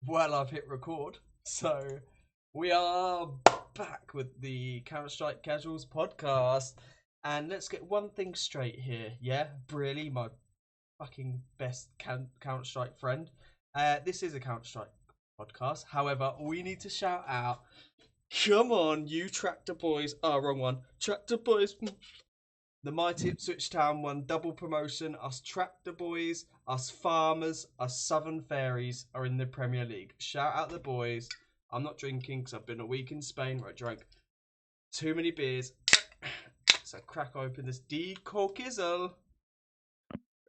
Well, I've hit record, so we are back with the Counter-Strike Casuals podcast, and let's get one thing straight here. Yeah, Briley, my fucking best Counter-Strike friend. This is a Counter-Strike podcast. However, we need to shout out. Come on, you Tractor Boys. Oh, wrong one. Tractor Boys. The mighty Ipswich Town won double promotion. Us Tractor Boys, us Farmers, us Southern Fairies are in the Premier League. Shout out the boys. I'm not drinking because I've been a week in Spain where I drank too many beers. So crack open this decorkizzle.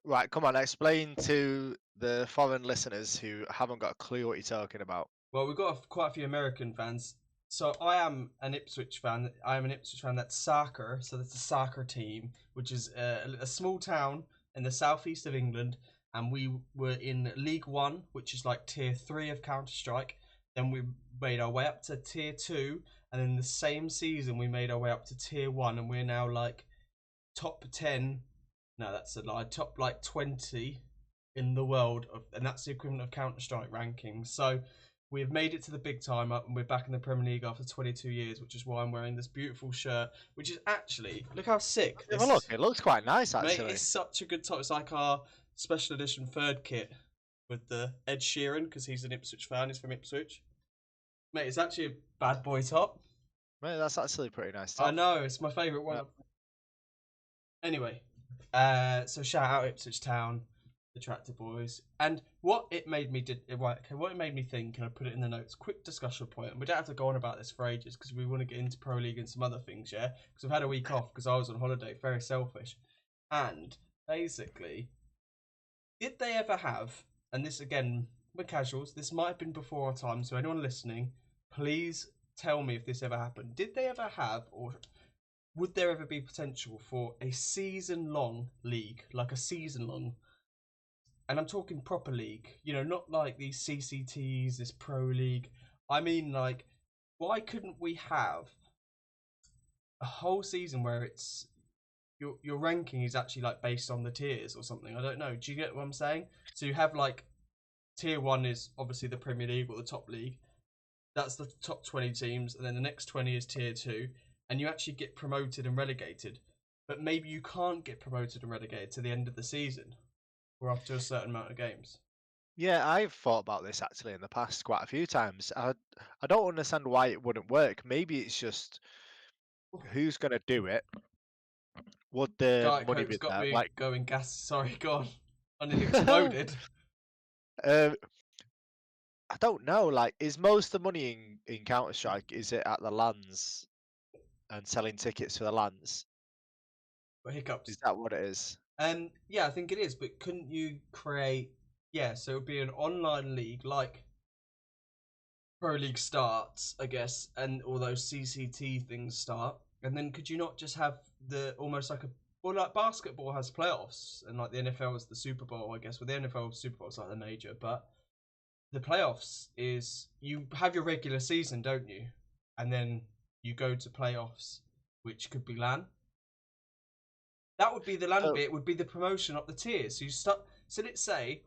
Right, come on, explain to the foreign listeners who haven't got a clue what you're talking about. Well, we've got quite a few American fans. So I am an Ipswich fan. I am an Ipswich fan that's soccer. So that's a soccer team, which is a small town in the southeast of England. And we were in League One, which is like tier 3 of Counter Strike. Then we made our way up to tier 2. And in the same season, we made our way up to tier 1. And we're now like top 10. No, that's a lie. Top like 20 in the world. And that's the equivalent of Counter Strike rankings. So we have made it to the big time up, and we're back in the Premier League after 22 years, which is why I'm wearing this beautiful shirt, which is actually, look how sick this Have a look, it looks quite nice mate, actually. it's such a good top. It's like our special edition third kit with the Ed Sheeran, because he's an Ipswich fan, he's from Ipswich. Mate, it's actually a bad boy top. Mate, that's actually pretty nice I top. know, it's my favourite one. Yep. Anyway, so shout out Ipswich Town, the Tractor Boys, and what it made me think, and I put it in the notes. Quick discussion point, and we don't have to go on about this for ages because we want to get into Pro League and some other things, yeah. Because I've had a week off because I was on holiday, very selfish, and basically, did they ever have? And this again, we're casuals. This might have been before our time, so anyone listening, please tell me if this ever happened. Did they ever have, or would there ever be potential for a season-long league, like a season-long? And I'm talking proper league, not like these CCTs, this pro league. I mean, like, why couldn't we have a whole season where it's your ranking is actually like based on the tiers or something? I don't know. Do you get what I'm saying? So you have like tier 1 is obviously the Premier League or the top league. That's the top 20 teams, and then the next 20 is tier 2, and you actually get promoted and relegated. But maybe you can't get promoted and relegated to the end of the season, or after a certain amount of games. Yeah, I've thought about this actually in the past quite a few times. I don't understand why it wouldn't work. Maybe it's just who's gonna do it? Would the Diet money Coke's be got there? me Like, going gas. Sorry, go on. I nearly exploded. um, I don't know. Like, is most of the money in Counter Strike is it at the lands and selling tickets for the lands? But hiccups. Is that what it is? Yeah, I think it is. But couldn't you create? Yeah, so it would be an online league like Pro League starts, I guess, and all those CCT things start. And then could you not just have the almost like a well, like basketball has playoffs, and like the NFL is the Super Bowl, I guess. Well, the NFL Super Bowl is like the major, but the playoffs is you have your regular season, don't you? And then you go to playoffs, which could be LAN. That would be the LAN So, bit. Would be the promotion up the tiers. So you start. So let's say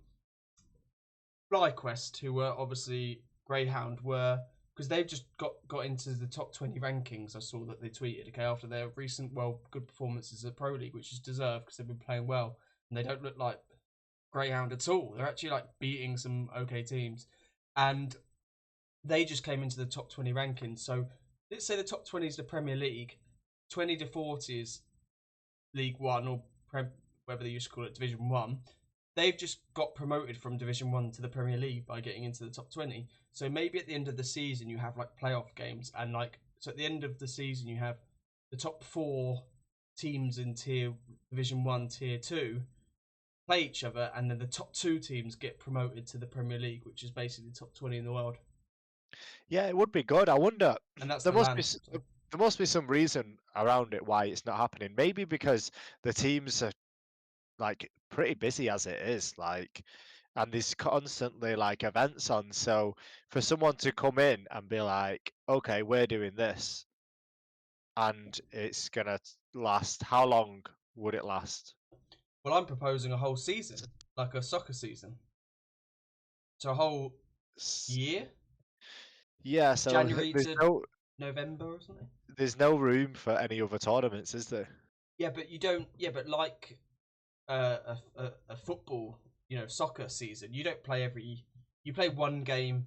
FlyQuest, who were obviously Greyhound, were because they've just got into the top 20 rankings. I saw that they tweeted after their recent good performances at Pro League, which is deserved because they've been playing well, and they don't look like Greyhound at all. They're actually like beating some okay teams, and they just came into the top 20 rankings. So let's say the top 20 is the Premier League, 20 to 40 is League One or whatever they used to call it, Division One. They've just got promoted from Division One to the Premier League by getting into the top 20. So maybe at the end of the season you have like playoff games, and like so at the end of the season you have the top 4 teams in Division One, Tier 2 play each other, and then the top 2 teams get promoted to the Premier League, which is basically the top 20 in the world. yeah, it would be good. I wonder. And that's There the must be LAN. So. there must be some reason around it why it's not happening. Maybe because the teams are like pretty busy as it is, like, and there's constantly like events on. So for someone to come in and be like, okay, we're doing this, and it's gonna last. How long would it last? Well, I'm proposing a whole season, like a soccer season. So a whole year, Yeah, so January there's to no November or something. there's no room for any other tournaments, is there? Yeah, but you don't. Yeah, but like a football, soccer season, you don't play every. You play one game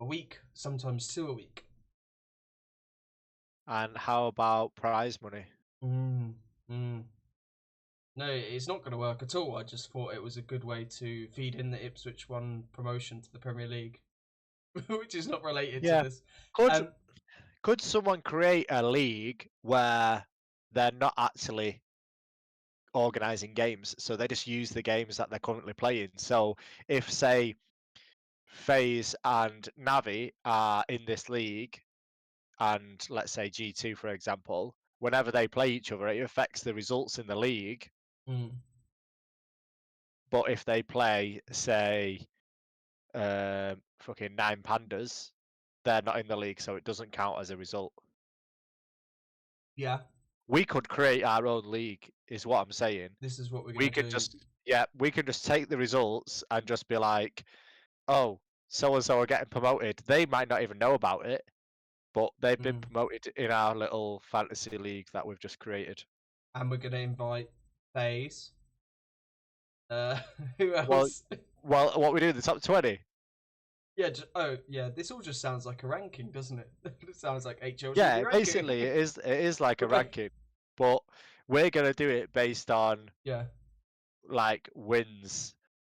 a week, sometimes two a week. And how about prize money? Mm, mm. No, it's not going to work at all. I just thought it was a good way to feed in the Ipswich one promotion to the Premier League, which is not related to Yeah. this. Could Um, could someone create a league where they're not actually organizing games, so they just use the games that they're currently playing? So if say FaZe and Navi are in this league, and let's say G2 for example, whenever they play each other, it affects the results in the league. mm, But if they play, say, fucking Nine Pandas, they're not in the league, so it doesn't count as a result. yeah, We could create our own league, is what I'm saying. this is what we're We going to could do. just, yeah, we could just take the results and just be like, oh, so and so are getting promoted. They might not even know about it, but they've been Mm. promoted in our little fantasy league that we've just created. And we're going to invite FaZe. Uh, who Well, else? well, what we do in the top 20? Yeah. Oh, yeah. This all just sounds like a ranking, doesn't it? It sounds like HLTV Yeah, ranking. basically it is like We're a play- ranking, but we're gonna do it based on Yeah. like wins,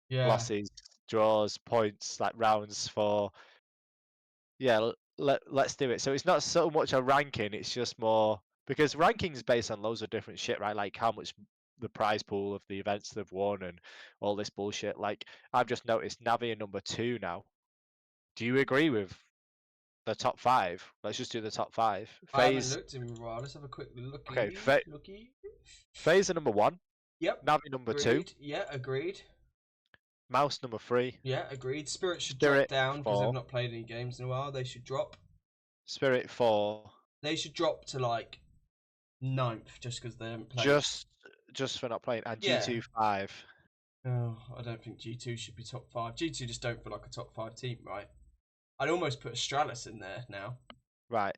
Yeah. losses, draws, points, like rounds for. Yeah, let's do it. So it's not so much a ranking, it's just more because ranking's based on loads of different shit, right? Like how much the prize pool of the events they've won and all this bullshit. Like I've just noticed Navi are number 2 now. Do you agree with the top 5? Let's just do the top 5. I haven't FaZe, looked in a while. Let's have a quick okay, looky. Looky. FaZe are number 1, Yep. Navi number 2, Agreed. Yeah. Agreed. Mouse number 3, Yeah. Agreed. Spirit should drop Spirit down because they've 4, not played any games in a while. They should drop. Spirit 4, They should drop to like ninth just because they haven't played. just just for not playing, and Yeah. G2 5. Oh, I don't think G2 should be top five. G2 just don't feel like a top five team, right? I'd almost put Astralis in there now. Right.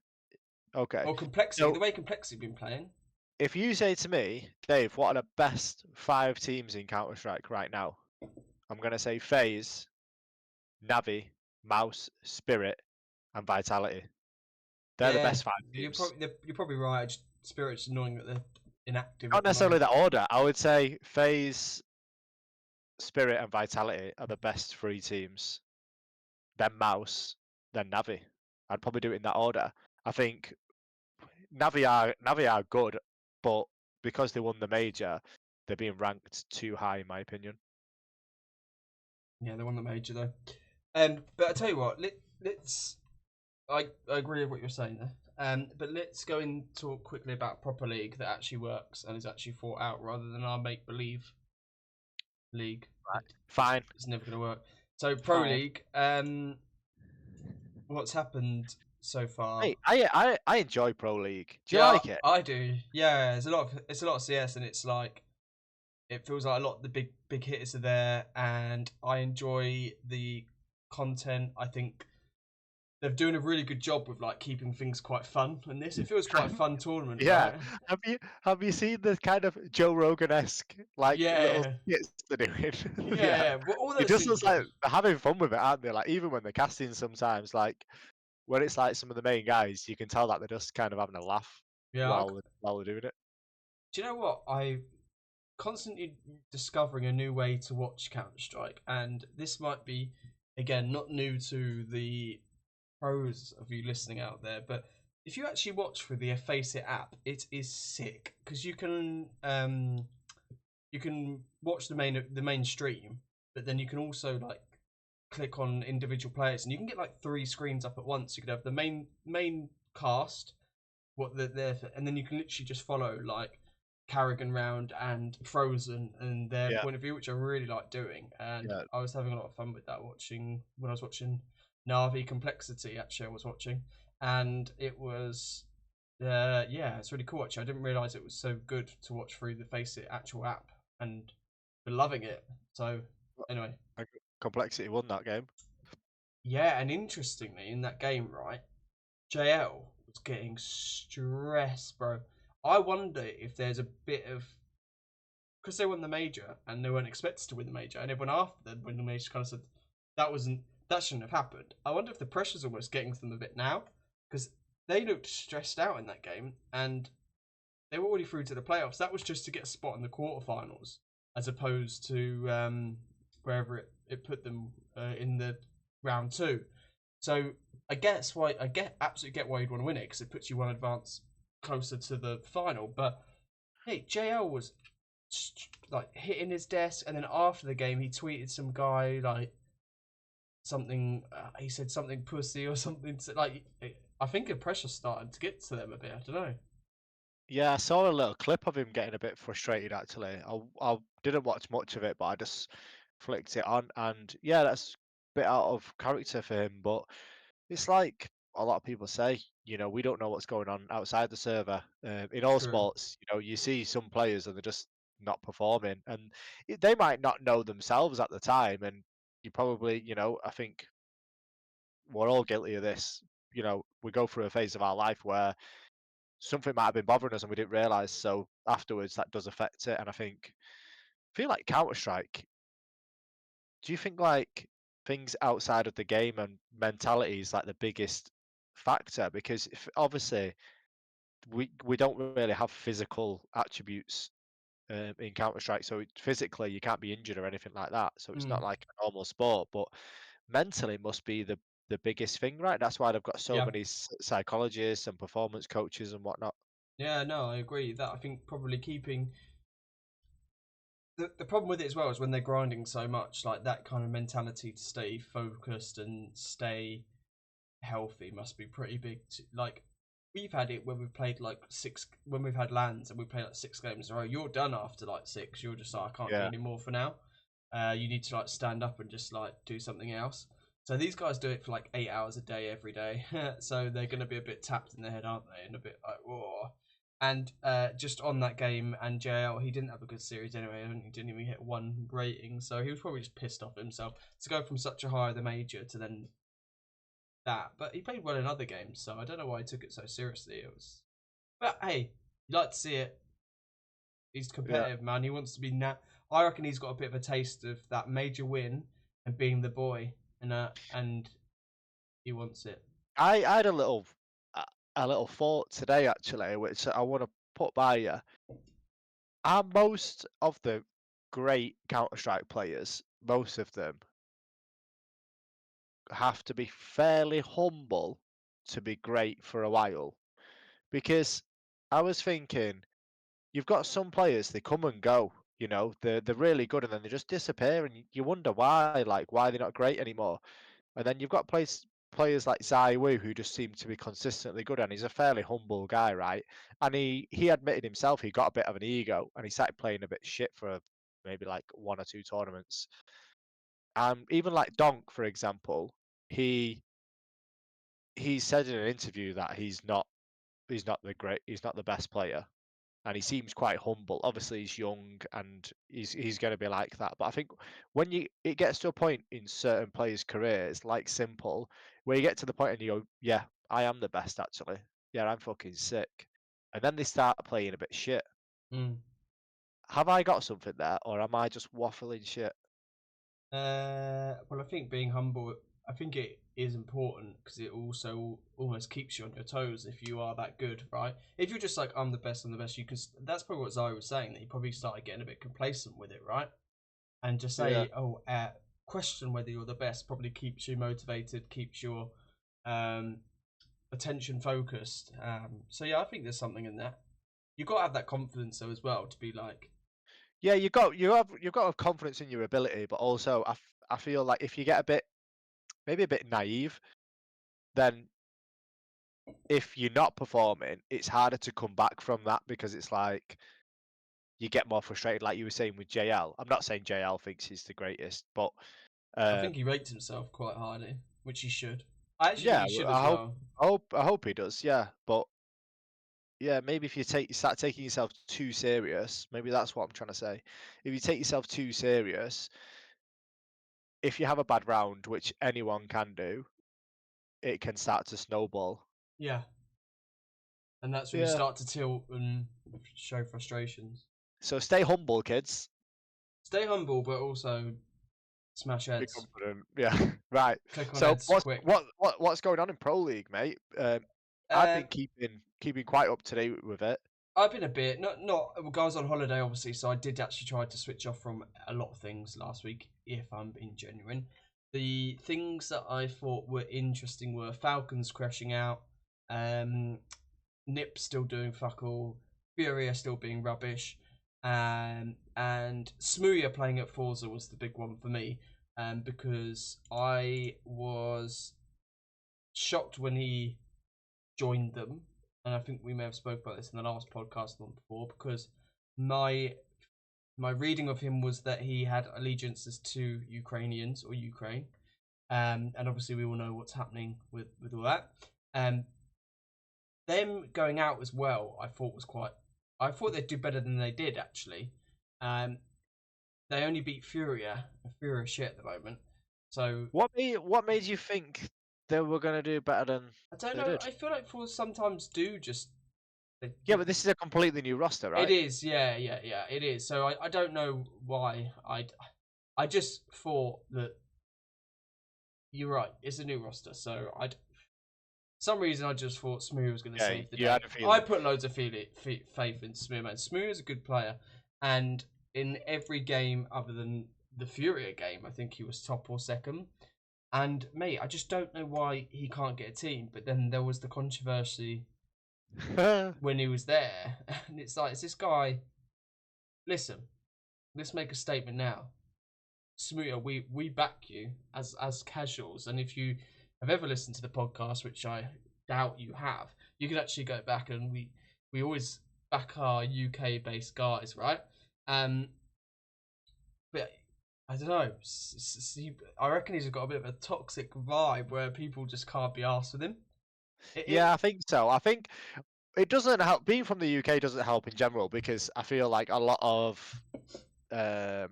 Okay. Or Complexity, So the way Complexity been playing. if you say to me, Dave, what are the best 5 teams in Counter Strike right now? I'm gonna say FaZe, Navi, Mouse, Spirit, and Vitality. They're the Yeah, best 5 teams. you're probably right. Spirit's annoying that they're inactive Not at the necessarily moment. that order. I would say FaZe, Spirit, and Vitality are the best 3 teams. Then Mouse, then Navi. I'd probably do it in that order. I think Navi are good, but because they won the major, they're being ranked too high in my opinion. Yeah, they won the major though. But I tell you what, let's. I agree with what you're saying there. But let's go and talk quickly about a proper league that actually works and is actually thought out rather than our make believe league. Right. Fine. It's never going to work. So Pro Fine. League, what's happened so far? Hey, I enjoy Pro League. Do you Yeah, like it? I do. Yeah, it's a lot of CS, and it's like it feels like a lot of the big hitters are there, and I enjoy the content. I think they're doing a really good job with like keeping things quite fun. And it feels quite a fun tournament, Yeah. right? Have you seen the kind of Joe Rogan-esque like little Yeah, skits they're doing? yeah, Yeah. yeah. Well, all It those just things looks are good. like they're having fun with it, aren't they? Like even when they're casting sometimes, like when it's like some of the main guys, you can tell that they're just kind of having a laugh Yeah. while they're doing it. Do you know what I? Constantly discovering a new way to watch Counter Strike, and this might be again not new to the pros of you listening out there, but if you actually watch through the Faceit app, it is sick because you can watch the main stream, but then you can also like click on individual players, and you can get like three screens up at once. You could have the main cast, what they're there for, and then you can literally just follow like Carrigan Round and Frozen and their Yeah. point of view, which I really like doing. And Yeah. I was having a lot of fun with that when I was watching Navi Complexity. Actually, I was watching, and it was yeah, it's really cool. Actually, I didn't realize it was so good to watch through the Faceit actual app, and been loving it. So anyway, Complexity won that game. Yeah, and interestingly, in that game, right, JL was getting stressed, bro. I wonder if there's a bit of because they won the major and they weren't expected to win the major, and everyone after them when the major kind of said that shouldn't have happened. I wonder if the pressure's almost getting to them a bit now because they looked stressed out in that game and they were already through to the playoffs. That was just to get a spot in the quarterfinals, as opposed to wherever it put them in the round two. So I absolutely get why you'd want to win it because it puts you one advance closer to the final. But hey, JL was like hitting his desk, and then after the game, he tweeted some guy like something. He said something pussy or something. Like I think the pressure started to get to them a bit. I don't know. Yeah, I saw a little clip of him getting a bit frustrated actually. I didn't watch much of it, but I just flicked it on, and yeah, that's a bit out of character for him. But it's like a lot of people say, we don't know what's going on outside the server. In all True. sports, you see some players and they're just not performing, and they might not know themselves at the time. And you probably, I think we're all guilty of this. We go through a phase of our life where something might have been bothering us and we didn't realize. So afterwards, that does affect it. And I feel like Counter Strike. Do you think like things outside of the game and mentality is like the biggest factor? Because if, obviously we don't really have physical attributes in Counter Strike, so physically you can't be injured or anything like that. So it's not Mm, like a normal sport, but mentally must be the biggest thing, right? That's why they've got so yeah. many psychologists and performance coaches and whatnot. Yeah, no, I agree. That I think probably keeping the problem with it as well is when they're grinding so much, like that kind of mentality to stay focused and stay healthy must be pretty big. Like we've had it when we've played like six when we've had lands and we play like 6 games in a row. You're done after like six. You're just like I can't do Yeah, any more for now. You need to like stand up and just like do something else. So these guys do it for like 8 hours a day every day. So they're going to be a bit tapped in the head, aren't they? And a bit like whoa. And just on that game, and JL, he didn't have a good series anyway. He didn't even hit one rating, so he was probably just pissed off at himself to go from such a high of the major to then that. But he played well in other games, so I don't know why he took it so seriously. It was, but hey, you like to see it. He's yeah. competitive, man. He wants to be I reckon he's got a bit of a taste of that major win and being the boy, and he wants it. I had a a little thought today actually, which I want to put by you. Are most of the great Counter Strike players, most of them, have to be fairly humble to be great for a while? Because I was thinking, you've got some players, they come and go, they're really good and then they just disappear and you wonder why, like why they're not great anymore. And then you've got players like Zai Wu who just seem to be consistently good, and he's a fairly humble guy, right? And he admitted himself he got a bit of an ego, and he started playing a bit shit for maybe like one or two tournaments. Even like Donk, for example, he he said in an interview that he's not the best player, and he seems quite humble. Obviously, he's young and he's going to be like that. But I think when it gets to a point in certain players' careers, like Simple, where you get to the point and you go, "Yeah, I am the best actually. Yeah, I'm fucking sick," and then they start playing a bit shit. Mm. Have I got something there, or am I just waffling shit? Well, I think being humble, I think it is important because it also almost keeps you on your toes if you are that good, right? If you're just like I'm the best, you can. That's probably what Zai was saying. That he probably started getting a bit complacent with it, right? And to Yeah. say, question whether you're the best probably keeps you motivated, keeps your um, attention focused. So yeah, I think there's something in that. You got to have that confidence though as well to be like, Yeah, you've got to have confidence in your ability, but also I feel like if you get a bit maybe a bit naive, then if you're not performing, it's harder to come back from that because it's like you get more frustrated, like you were saying with JL. I'm not saying JL thinks he's the greatest, but I think he um, rates himself quite highly, which he should. I actually think yeah, he should I as hope, well. I hope he does. Yeah, but yeah, maybe if you start taking yourself too serious, maybe that's what I'm trying to say. If you take yourself too serious, if you have a bad round, which anyone can do, it can start to snowball. Yeah. And that's when you Yeah. start to tilt and show frustrations. So stay humble, kids. Stay humble, but also smash Be heads. confident. Yeah. Right. Click on So heads quick. what's going on in Pro League, mate? I've Um, been keeping quite up to date with it. I've been a bit not. I was on holiday, obviously, so I did actually try to switch off from a lot of things last week. If I'm being genuine, the things that I thought were interesting were Falcons crashing out, Nip still doing fuck all, Furia still being rubbish, and Smooya playing at Forza was the big one for me, because I was shocked when he joined them, and I think we may have spoke about this in the last podcast the one before, because my reading of him was that he had allegiances to Ukrainians or Ukraine, and obviously we all know what's happening with all that. Them going out as well, I thought was quite. I thought they'd do better than they did actually. Um, they only beat Furia, and Furia shit at the moment. So What made you think they were gonna do better than I don't they know. did? I feel like Force sometimes do just. Yeah, but this is a completely new roster, It right? is, yeah, it is. So I don't know why. I just thought that you're right. It's a new roster, so some reason I just thought Smooth was going to Yeah, save the you day. had a I feeling. put loads of faith in Smooth, man. Smooth is a good player, and in every game other than the Furia game, I think he was top or second. And mate, I just don't know why he can't get a team. But then there was the controversy when he was there, and it's like, is this guy? Listen, let's make a statement now. Smooya, we back you as casuals, and if you have ever listened to the podcast, which I doubt you have, you can actually go back and we always back our UK based guys, right? But I don't know. I reckon he's got a bit of a toxic vibe where people just can't be arsed with him. Yeah, I think so. I think it doesn't help. Being from the UK doesn't help in general because I feel like a lot of um, They're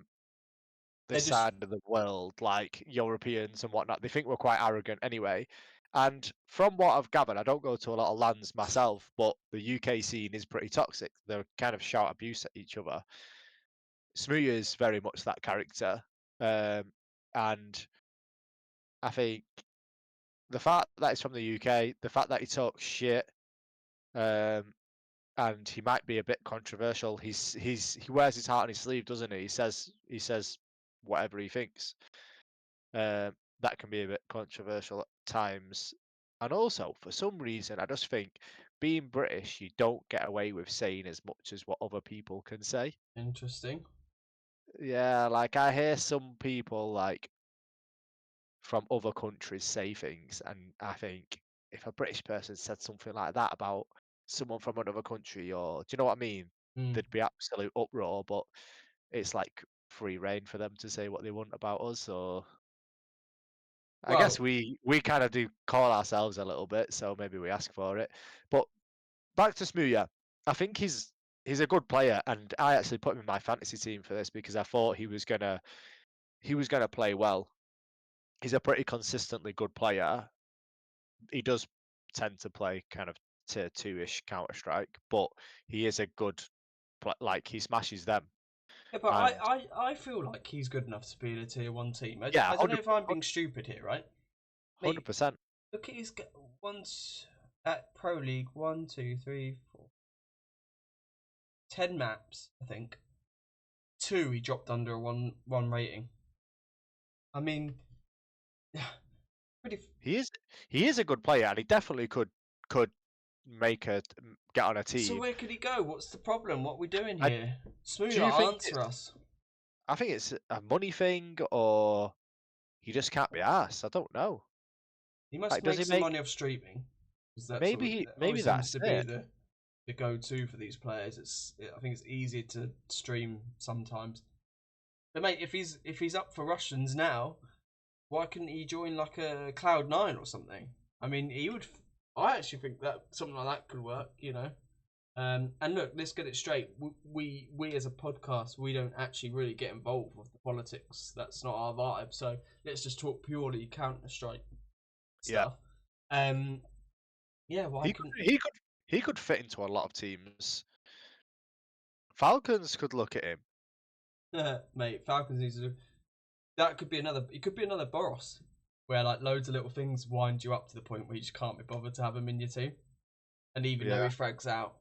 this just side of the world, like Europeans and whatnot, they think we're quite arrogant anyway. And from what I've gathered, I don't go to a lot of lands myself, but the UK scene is pretty toxic. They kind of shout abuse at each other. Smooya is very much that character, and I think the fact that he's from the UK, the fact that he talks shit, um, and he might be a bit controversial. He wears his heart on his sleeve, doesn't he? He says whatever he thinks. That can be a bit controversial at times. And also, for some reason, I just think being British, you don't get away with saying as much as what other people can say. interesting. Yeah, like I hear some people like from other countries say things, and I think if a British person said something like that about someone from another country, or do you know what I mean? Hmm. There'd be absolute uproar, but it's like free reign for them to say what they want about us. So I guess Well, we kind of do call ourselves a little bit, so maybe we ask for it. But back to Smooya, I think he's a good player, and I actually put him in my fantasy team for this because I thought he was gonna play well. He's a pretty consistently good player. He does tend to play kind of tier two-ish Counter Strike, but he is a good like he smashes them. yeah, but And I feel like he's good enough to be in a tier one team. yeah, I don't know if I'm being stupid here, right? hundred Mate, percent. look at his once at Pro League 1, 2, 3, 4, 10 maps, I think. 2 he dropped under a one rating. I mean, pretty. He is a good player, and he definitely could make get on a So team. where could he go? What's the problem? What are we doing I, here? do you Smooya, think answer us. I think it's a money thing, or he just can't be asked. I don't know. He must Like, does make he some make? money off streaming, because that's what Maybe always seems that's to be it. the go-to for these players. I think it's easier to stream sometimes. But mate, if he's up for Russians now, why couldn't he join like a Cloud9 or something? I mean, he would. I actually think that something like that could work. You know. And look, let's get it straight. We as a podcast, we don't actually really get involved with the politics. That's not our vibe. So let's just talk purely Counter Strike Yeah, stuff. Yeah, why he could couldn't he could fit into a lot of teams. Falcons could look at him. mate? Falcons needs to. That could be another. It could be another Boros, where like loads of little things wind you up to the point where you just can't be bothered to have him in your team. And even though Yeah, he frags out,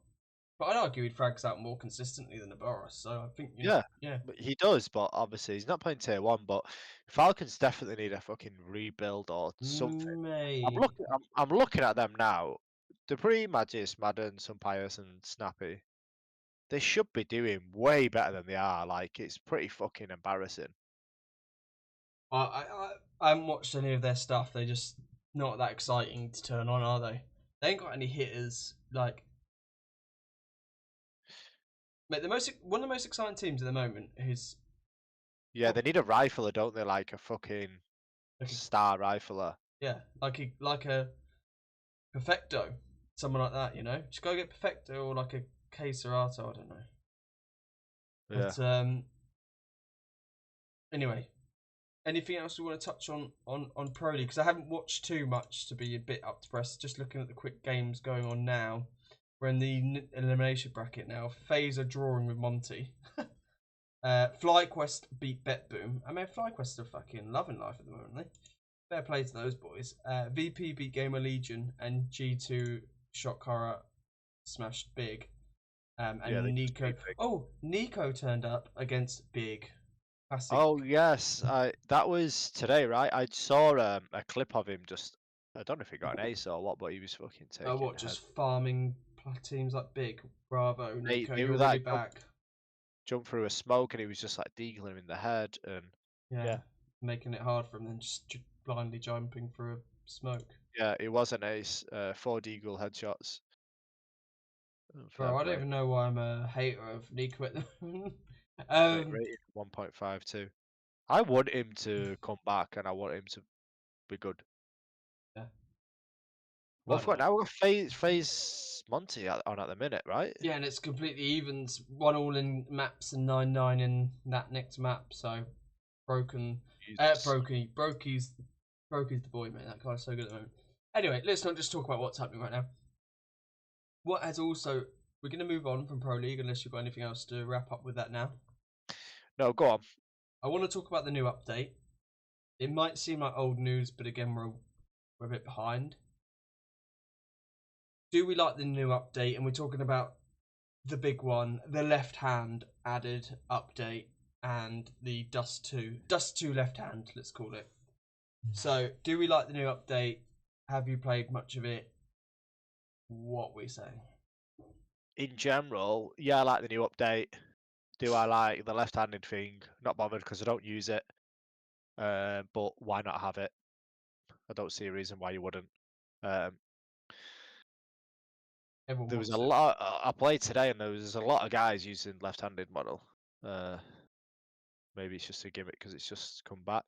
but I'd argue he frags out more consistently than the Boros. So I think yeah, yeah, but he does. But obviously, he's not playing tier one. But Falcons definitely need a fucking rebuild or something. mate. I'm looking at them now. Dupree, Magis, Madden, Sunpius, and Snappy. They should be doing way better than they are. Like it's pretty fucking embarrassing. I haven't watched any of their stuff. They're just not that exciting to turn on, are they? They ain't got any hitters. Like, mate, one of the most exciting teams at the moment is Yeah, they need a rifler, don't they? Like a fucking like star rifler. like a Perfecto, someone like that. You know, just go get Perfecto or like a K Serato. I don't know. Yeah. But anyway, anything else we want to touch on Pro League? Because I haven't watched too much to be a bit up to press. Just looking at the quick games going on now. We're in the elimination bracket now. FaZe are drawing with Monty. FlyQuest beat BetBoom. I mean, FlyQuest are fucking loving life at the moment, they? Fair play to those boys. VP beat Gamer Legion, and G2 Shotkara smashed Big. And Yeah, they just Nico. beat Big. Oh, Nico turned up against Big. Classic. Oh yes, that was today, right? I saw a clip of him just. I don't know if he got an ace or what, but he was fucking taking What, head. just farming teams like Big? Bravo, Nico, They you're were really that back. jump through a smoke, and he was just like deagling him in the head, and Yeah, yeah, making it hard for him, then just blindly jumping through a smoke. yeah, it was an ace. 4 deagle headshots. Fair Bro, I don't play. even know why I'm a hater of Nico at the moment. Rated 1.52. I want him to come back, and I want him to be good. Yeah, What I have don't we got know. now? We've got FaZe Monty on at the minute, right? Yeah, and it's completely evens. 1-1 in maps and 9-9 in that next map. So broken, Jesus. Brokey's the boy, man. That guy's so good at the moment. Anyway, let's not just talk about what's happening right now. What has also we're going to move on from Pro League unless you've got anything else to wrap up with that now. No, go on. I want to talk about the new update. It might seem like old news, but again, we're a bit behind. Do we like the new update? And we're talking about the big one, the left hand added update, and the Dust2 left hand, let's call it. So, do we like the new update? Have you played much of it? What we say? In general, yeah, I like the new update. Do I like the left-handed thing? Not bothered because I don't use it. But why not have it? I don't see a reason why you wouldn't. Um, Everyone there was a wants it. lot. I played today, and there was a lot of guys using left-handed model. Maybe it's just a gimmick because it's just come back.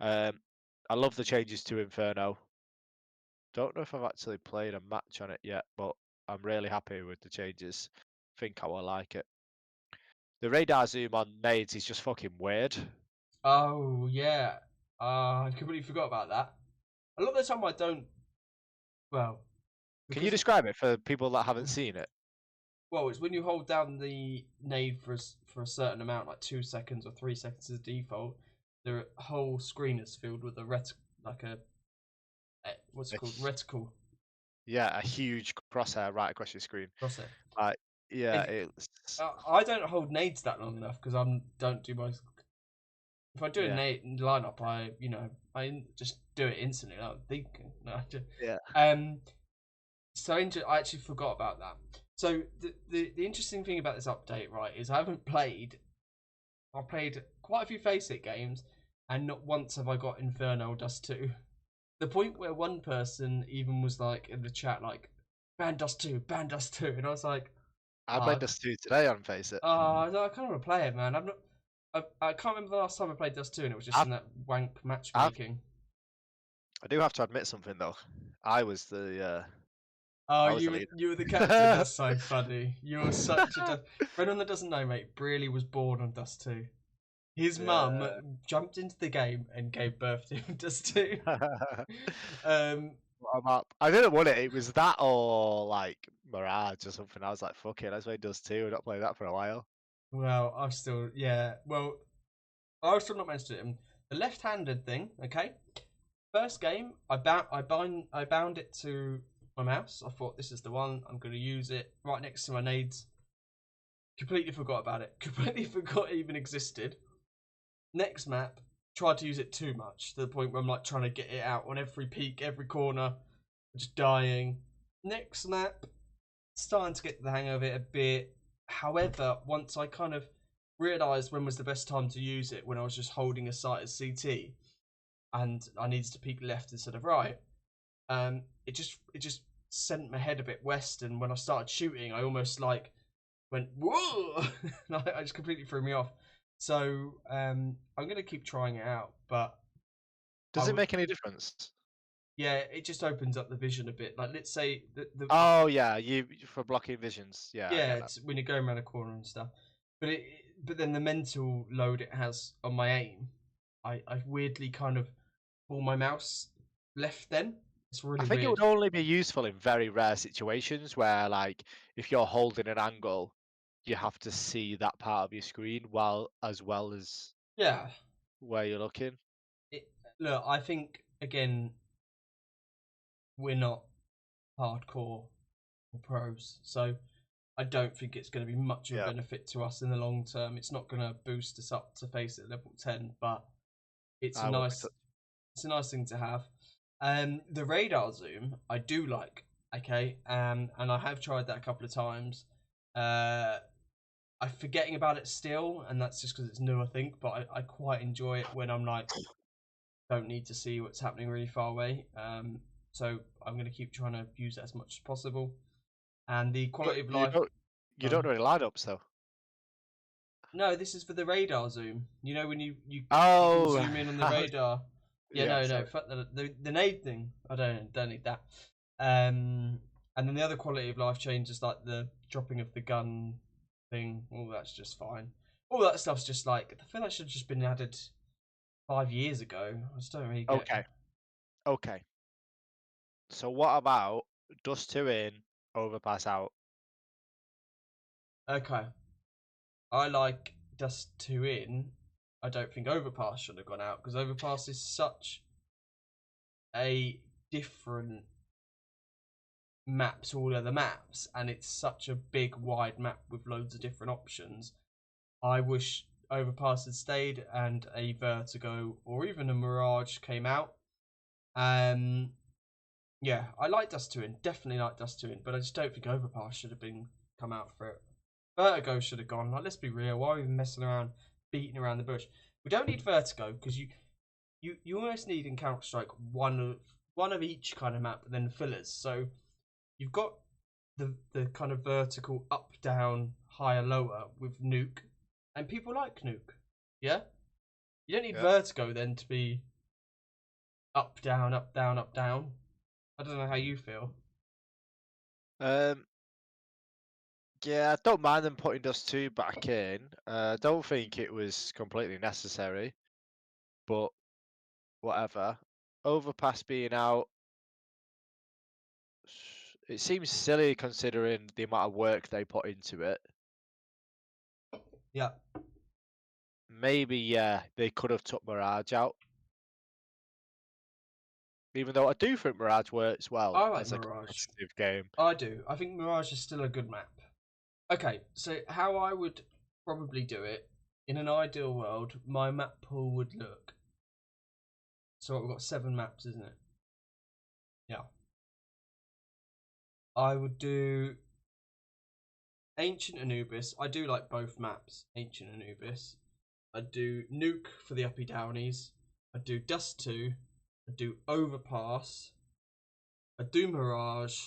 I love the changes to Inferno. Don't know if I've actually played a match on it yet, but I'm really happy with the changes. Think I will like it. The radar zoom on nades is just fucking weird. Oh yeah, I completely forgot about that. A lot of the time I don't. Well, Can you because describe it for people that haven't seen it? well, it's when you hold down the nade for a certain amount, like 2 seconds or 3 seconds as default. The whole screen is filled with a like a what's it called, reticle Yeah, a huge crosshair right across your screen. crosshair. Like, yeah, And it's I don't hold nades that long enough because don't do my. If I do a yeah, nade lineup, I just do it instantly. I'm thinking. No, yeah. um. So I actually forgot about that. So the interesting thing about this update, right, is I've played quite a few Faceit games, and not once have I got Inferno Dust2. The point where one person even was like in the chat, like, ban Dust2, ban Dust2, and I was like, I oh, played Dust2 today on Faceit. I kind of want to play it, man. I can't remember the last time I played Dust2, and it was just I've, in that wank I've, matchmaking. I do have to admit something though. I was the Oh, I was the leader. you were the captain. That's so funny. You're such a. For anyone that doesn't know, mate, Brearley was born on Dust 2. His mum Yeah. jumped into the game and gave birth to him, Dust 2. What about? I didn't want it. It was that or like Mirage or something. I was like, fuck it, let's play Dust 2. I've not played that for a while. Well, I've still, yeah. Well, I was still not mentioned him. The left-handed thing, okay. First game, I bound it to my mouse. I thought this is the one. I'm going to use it right next to my nades. Completely forgot about it. Completely forgot it even existed. Next map, tried to use it too much to the point where I'm like trying to get it out on every peak, every corner, just dying. Next map, starting to get the hang of it a bit. However, once I kind of realised when was the best time to use it, when I was just holding a sight as CT, and I needed to peek left instead of right. It just sent my head a bit west, and when I started shooting, I almost like went whoa. I just completely threw me off. So I'm gonna keep trying it out, but Does it make any difference? yeah, it just opens up the vision a bit. Like let's say the Oh yeah, you for blocking visions. Yeah, I yeah, get that. it's when you're going around a corner and stuff. But then the mental load it has on my aim, I weirdly kind of pull my mouse left. Then it's I really think it weird. would only be useful in very rare situations where, like, if you're holding an angle, you have to see that part of your screen while as well as Yeah. where you're looking. It, look, I think again we're not hardcore or pros, so I don't think it's going to be much of a Yeah. benefit to us in the long term. It's not going to boost us up to Faceit level 10, but it's a I won't be nice it's a nice thing to have. The radar zoom I do like, okay, and I have tried that a couple of times. I'm forgetting about it still, and that's just because it's new, I think. But I quite enjoy it when I'm like don't need to see what's happening really far away. So I'm going to keep trying to use it as much as possible. And the But quality of life. you don't know any lineups though. No, this is for the radar zoom. You know when you can Oh, zoom in on the radar. Yeah, yeah. no, Sorry. fuck the nade thing. I don't need that. And then the other quality of life changes like the dropping of the gun thing. All that's just fine. All that stuff's just like I feel that should have just been added 5 years ago. I just don't really get. Okay. Okay. So what about Dust 2 in, Overpass out? Okay, I like Dust 2 in. I don't think Overpass should have gone out because Overpass is such a different map to all other maps, and it's such a big, wide map with loads of different options. I wish Overpass had stayed and a Vertigo or even a Mirage came out. Um, yeah, I like Dust 2 in, definitely like Dust 2 in, but I just don't think Overpass should have been come out for it. Vertigo should have gone. Like, let's be real. Why are we messing around, beating around the bush? We don't need Vertigo because you almost need in Counter Strike one of each kind of map, and then fillers. So you've got the kind of vertical up down higher lower with nuke, and people like nuke. Yeah, you don't need Yeah. vertigo then to be up down up down up down. I don't know how you feel. Um. Yeah, I don't mind them putting Dust 2 back in. I don't think it was completely necessary, but whatever. Overpass being out, it seems silly considering the amount of work they put into it. Yeah, Maybe, yeah, they could have took Mirage out. Even though I do think Mirage works well I like as a Mirage. competitive game. I do. I think Mirage is still a good map. Okay, so how I would probably do it in an ideal world, my map pool would look. So we've got 7 maps, isn't it? Yeah. I would do Ancient Anubis. I do like both maps, Ancient Anubis. I'd do Nuke for the uppy downies. I'd do Dust 2. I'd do Overpass. I'd do Mirage.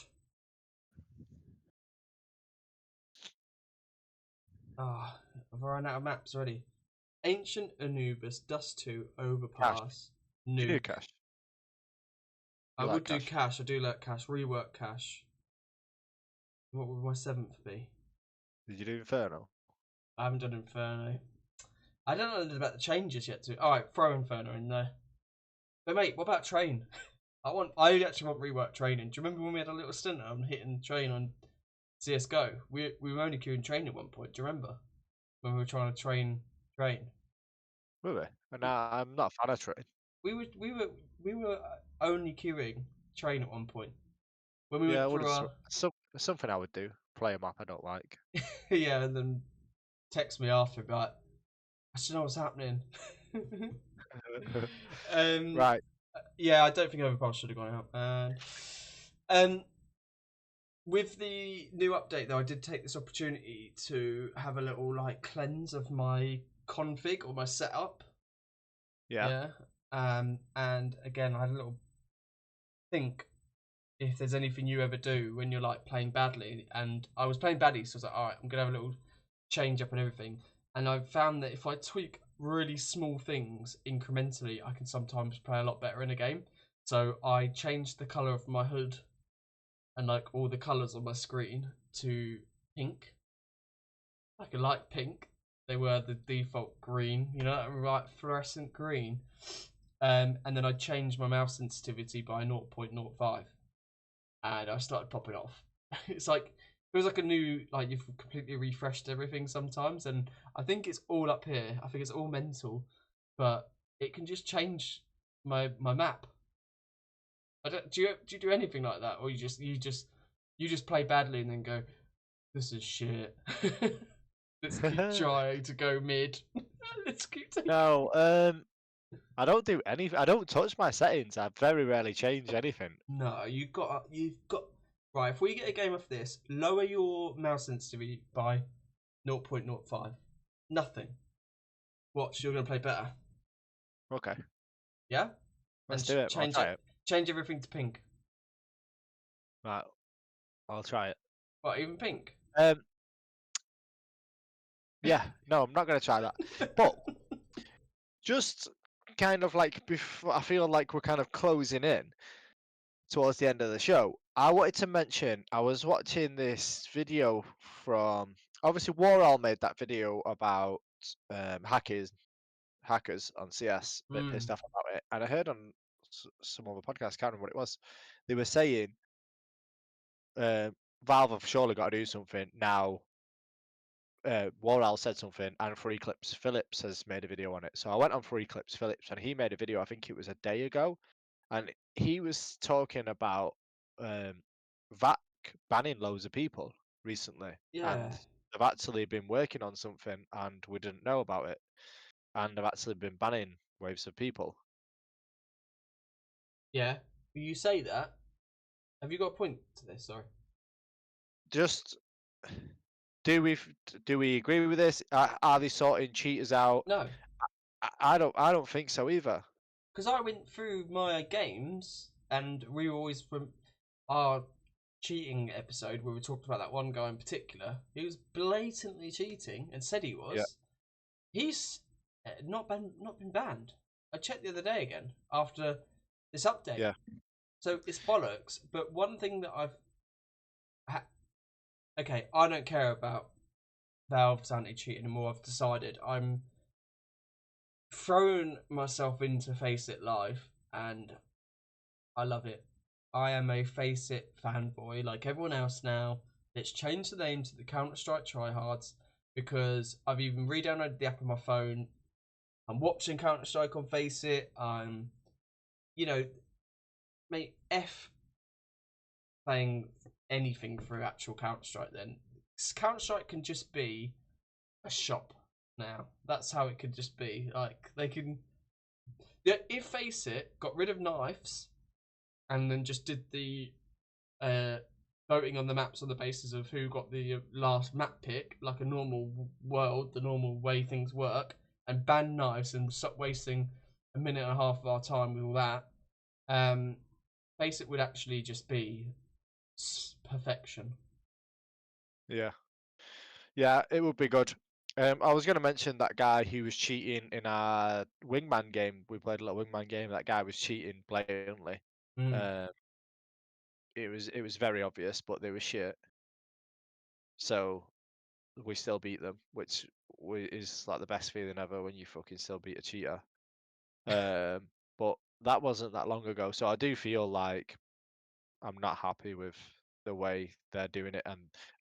Ah, I've run out of maps already. Ancient Anubis, Dust 2, Cash. Overpass, Do you do Nuke. Cash? I You like would do Cash? Cash. I do like Cash. Rework Cash. What would my seventh be? Did you do Inferno? I haven't done Inferno. I don't know about the changes yet. To all right, throw Inferno in there. But mate, what about Train? I actually want rework training. Do you remember when we had a little stint on hitting train on CS:GO? We were only queuing train at one point. Do you remember when we were trying to train? Were we? And I'm not a fan of Train. We were we were we were only queuing train at one point when we Yeah, I went would through have. our Something I would do. Play a map I don't like. yeah, and then text me after like I should know what's happening. um, Right. yeah, I don't think Overpass should have gone out. And with the new update, though, I did take this opportunity to have a little like cleanse of my config or my setup. Yeah. Yeah. And again, I had a little think if there's anything you ever do when you're like playing badly. And I was playing badly, so I was like, all right, I'm gonna have a little change up and everything. And I've found that if I tweak really small things incrementally, I can sometimes play a lot better in a game. So I changed the color of my hood and like all the colors on my screen to pink, like a light pink. They were the default green, you know, right fluorescent green. And then I changed my mouse sensitivity by 0.05, and I started popping off. It's like it feels like a new, like you've completely refreshed everything sometimes, and I think it's all up here. I think it's all mental, but it can just change my map. Do you do anything like that, or you just play badly and then go, this is shit. Let's keep trying to go mid. Let's keep taking. No, I don't do anything. I don't touch my settings. I very rarely change anything. No, you've got right. If we get a game of this, lower your mouse sensitivity by 0.05. Nothing. Watch, you're gonna play better. Okay, Yeah, and let's do it. I'll change try it. it. Change everything to pink. Right, I'll try it. What, even pink? Um, yeah, no, I'm not gonna try that. But just kind of like before, I feel like we're kind of closing in towards the end of the show. I wanted to mention I was watching this video from obviously Warhol made that video about hackers on CS, a bit Mm, pissed off about it, and I heard on some other podcast, can't remember what it was. They were saying uh, Valve have surely got to do something now. Warrell said something, and Free Clips Phillips has made a video on it. So I went on Free Clips Phillips, and he made a video. I think it was a day ago, and he was talking about VAC banning loads of people recently, and yeah, they've actually been working on something, and we didn't know about it, and they've actually been banning waves of people. yeah. You say that. Have you got a point to this? Sorry. Just do we agree with this? Are they sorting cheaters out? No, I don't think so either. because I went through my games and we were always from our cheating episode where we talked about that one guy in particular. He was blatantly cheating and said he Yeah, was. He's not been banned. I checked the other day again after this update. yeah, So it's bollocks. But one thing that okay, I don't care about Valve's anti-cheat anymore. I've decided I'm throwing myself into Faceit Live, and I love it. I am a Faceit fanboy like everyone else now. Let's change the name to the Counter Strike Tryhards because I've even re-downloaded the app on my phone. I'm watching Counter Strike on Faceit. I'm, you know, mate, F playing anything through actual Counter Strike. Then Counter Strike can just be a shop now. That's how it could just be. Like they can, yeah. If Faceit got rid of knives and then just did the uh, voting on the maps on the basis of who got the last map pick, like a normal world, the normal way things work, and ban knives and stop wasting a minute and a half of our time with all that. Um, Basic would actually just be perfection. yeah, yeah. It would be good. I was going to mention that guy who was cheating in our wingman game. We played a little wingman game. That guy was cheating blatantly. Mm. Um, it was very obvious, but they were shit. So we still beat them, which is like the best feeling ever when you fucking still beat a cheater. But that wasn't that long ago, so I do feel like I'm not happy with the way they're doing it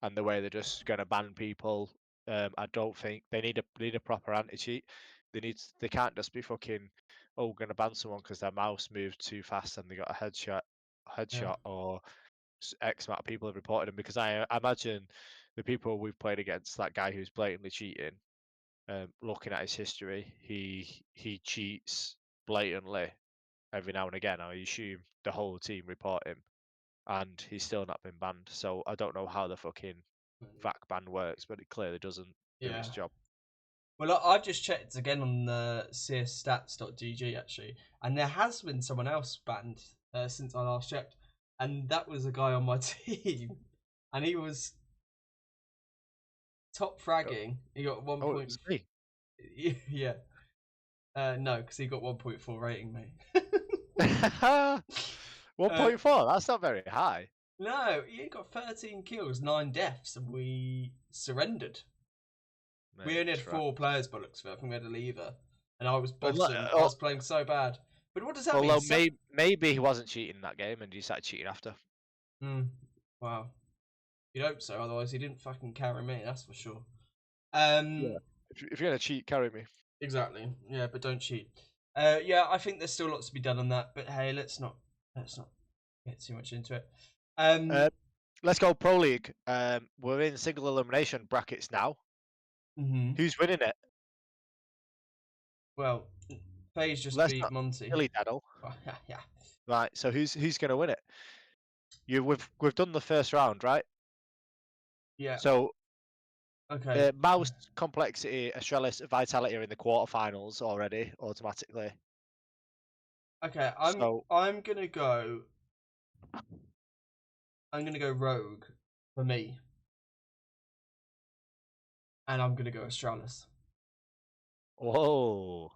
and the way they're just going to ban people. I don't think they need a proper anti-cheat. They can't just be fucking going to ban someone because their mouse moved too fast and they got a Yeah. headshot or X amount of people have reported him because I imagine the people we've played against, that guy who's blatantly cheating, looking at his history, he cheats blatantly every now and again. I assume the whole team report him, and he's still not been banned. So I don't know how the fucking VAC ban works, but it clearly doesn't do Yeah. its job. Well, I've just checked again on the CS2 actually, and there has been someone else banned since I last checked, and that was a guy on my team, and he was top Oh, fragging. He got one oh, it point. was me. Yeah. No, because he got 1.4 rating, mate. 1.4. That's not very high. No, he got 13 kills, 9 deaths, and we surrendered. We only had Mate, right. 4 players, but looks of it. I think we had a lever, and I was Well, look, bossing. I was playing so bad. But what does that mean? although maybe he wasn't cheating that game and he started cheating after. Wow. You'd hope so, otherwise he didn't fucking carry me, that's for sure. Yeah. If you're gonna cheat, carry me. Exactly. Yeah, but don't cheat. Yeah, I think there's still lots to be done on that, but hey, let's not get too much into it. Let's go Pro League. We're in single elimination brackets now. Who's winning it? Well, FaZe just Let's beat not Monty. silly daddle. Yeah. Right. So who's gonna win it? We've done the first round, right? Yeah. So Okay. Mouse, Complexity, Astralis, Vitality are in the quarterfinals already automatically. Okay, So I'm gonna go Rogue for me. And I'm gonna go Astralis. whoa,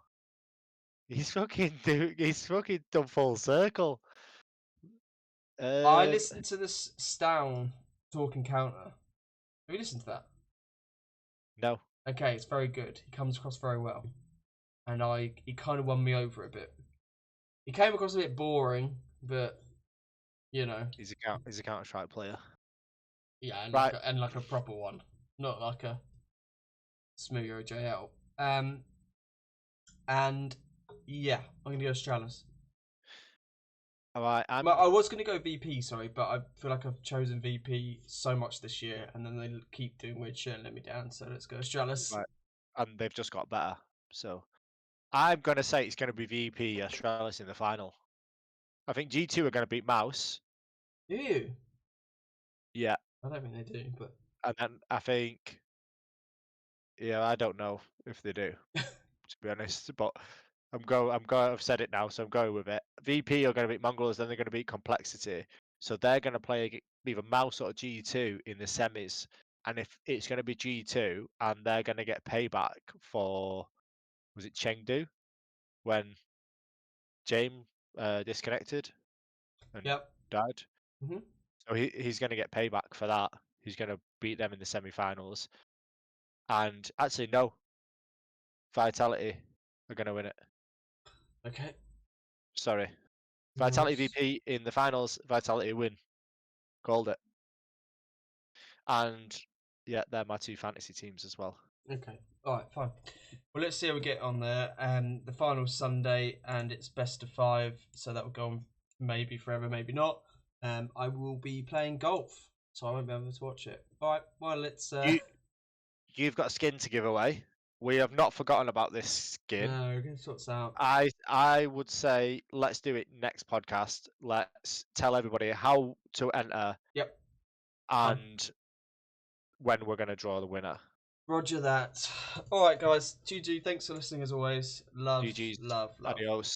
he's fucking done full circle. I listened to this Stown talking counter. Have you listened to that? No. Okay, it's very good. He comes across very well. And he kind of won me over a bit. He came across a bit boring, but you know. He's a Counter-Strike player. Yeah, and Right. like a proper one. Not like a smooya or JL. And yeah, I'm gonna go Astralis. Alright, I was going to go VP, sorry, but I feel like I've chosen VP so much this year, and then they keep doing weird shit and let me down. So let's go Astralis. right. And they've just got better. So I'm gonna say it's gonna be VP Astralis in the final. I think G2 are gonna beat Mouse. Do you? Yeah. I don't think they do, but And then I think I don't know if they do, to be honest. But I've said it now, so I'm going with it. VP are gonna beat Mongols, then they're gonna beat Complexity. So they're gonna play either Mouse or G2 in the semis. And if it's gonna be G2 and they're gonna get payback for, was it Chengdu when James disconnected and yep. died? Mm-hmm. So he's gonna get payback for that. He's gonna beat them in the semi-finals. And actually, no, Vitality are gonna win it. Okay. Sorry, No Vitality worries. VP in the finals. Vitality win. Called it. And yeah, they're my 2 fantasy teams as well. Okay. All right. Fine. Well, let's see how we get on there. The final's Sunday, and it's best of 5, so that will go on maybe forever, maybe not. I will be playing golf, so I won't be able to watch it. All right. Well, let's. You've got a skin to give away. We have not forgotten about this skin. No, we're gonna sort this out. I would say let's do it next podcast. Let's tell everybody how to enter. Yep. And when we're gonna draw the winner. Roger that. All right, guys. GG. Thanks for listening as always. Love, GG's. love, love. Adios.